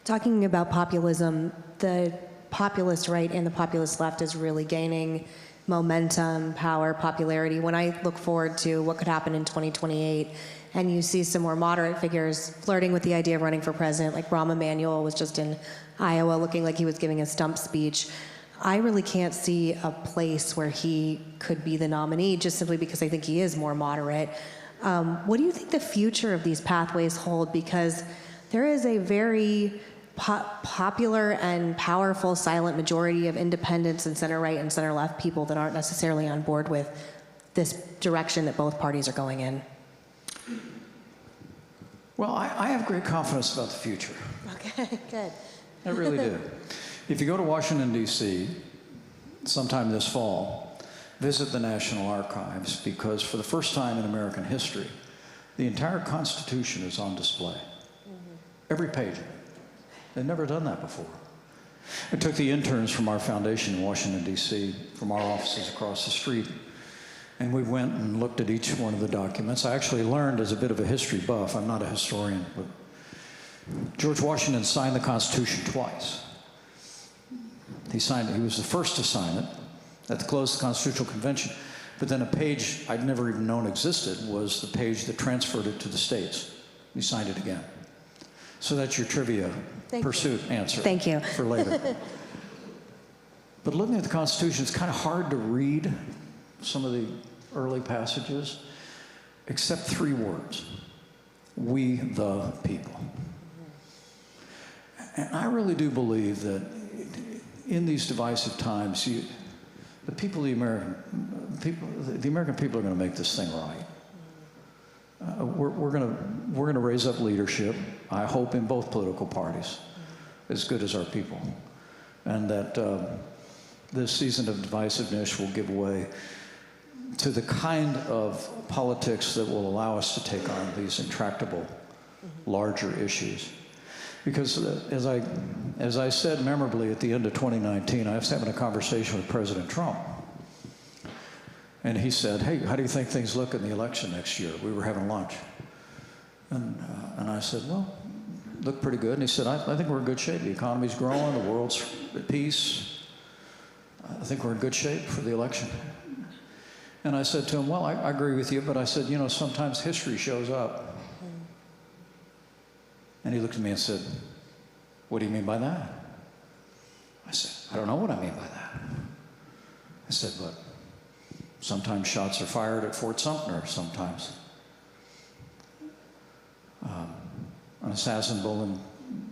Talking about populism, the populist right and the populist left is really gaining momentum, power, popularity. When I look forward to what could happen in 2028, and you see some more moderate figures flirting with the idea of running for president, like Rahm Emanuel was just in Iowa looking like he was giving a stump speech, I really can't see a place where he could be the nominee, just simply because I think he is more moderate. What do you think the future of these pathways hold? Because there is a very popular and powerful silent majority of independents and center-right and center-left people that aren't necessarily on board with this direction that both parties are going in. Well, I have great confidence about the future. Okay, good. I really do. If you go to Washington, D.C., sometime this fall, visit the National Archives, because for the first time in American history, the entire Constitution is on display. Every page of it. They've never done that before. I took the interns from our foundation in Washington, D.C., from our offices across the street, and we went and looked at each one of the documents. I actually learned, as a bit of a history buff, I'm not a historian, but George Washington signed the Constitution twice. He signed it. He was the first to sign it at the close of the Constitutional Convention. But then a page I'd never even known existed was the page that transferred it to the states. He signed it again. So that's your trivia pursuit answer. Thank you. For later. But looking at the Constitution, it's kind of hard to read some of the early passages, except 3 words: we the people. And I really do believe that in these divisive times, the American people are going to make this thing right. We're going to raise up leadership, I hope, in both political parties, as good as our people, and that this season of divisiveness will give way to the kind of politics that will allow us to take on these intractable, larger issues. Because as I said memorably at the end of 2019, I was having a conversation with President Trump. And he said, hey, how do you think things look in the election next year? We were having lunch. And I said, well, look pretty good. And he said, I think we're in good shape. The economy's growing, the world's at peace. I think we're in good shape for the election. And I said to him, well, I agree with you, but I said, you know, sometimes history shows up. And he looked at me and said, what do you mean by that? I said, I don't know what I mean by that. I said, but sometimes shots are fired at Fort Sumter, sometimes an assassin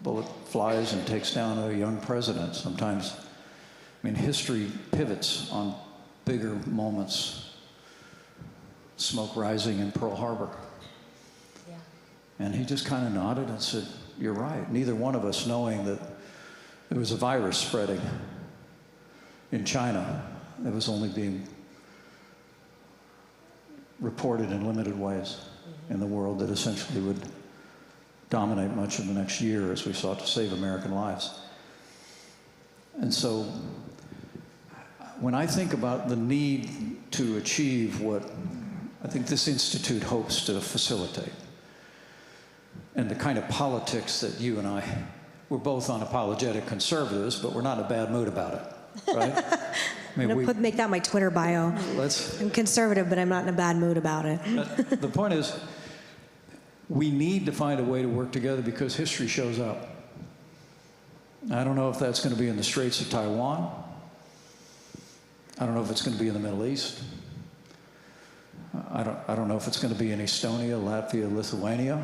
bullet flies and takes down a young president. Sometimes, I mean, history pivots on bigger moments. Smoke rising in Pearl Harbor. And he just kind of nodded and said, you're right. Neither one of us knowing that there was a virus spreading in China that was only being reported in limited ways in the world, that essentially would dominate much of the next year as we sought to save American lives. And so when I think about the need to achieve what I think this institute hopes to facilitate, and the kind of politics that you and we're both unapologetic conservatives, but we're not in a bad mood about it, right? I mean, make that my Twitter bio. I'm conservative, but I'm not in a bad mood about it. The point is, we need to find a way to work together because history shows up. I don't know if that's going to be in the Straits of Taiwan. I don't know if it's going to be in the Middle East. I don't know if it's going to be in Estonia, Latvia, Lithuania,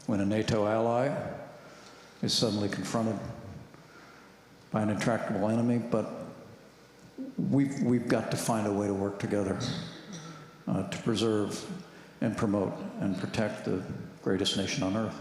when a NATO ally is suddenly confronted by an intractable enemy, but we've got to find a way to work together to preserve and promote and protect the greatest nation on earth.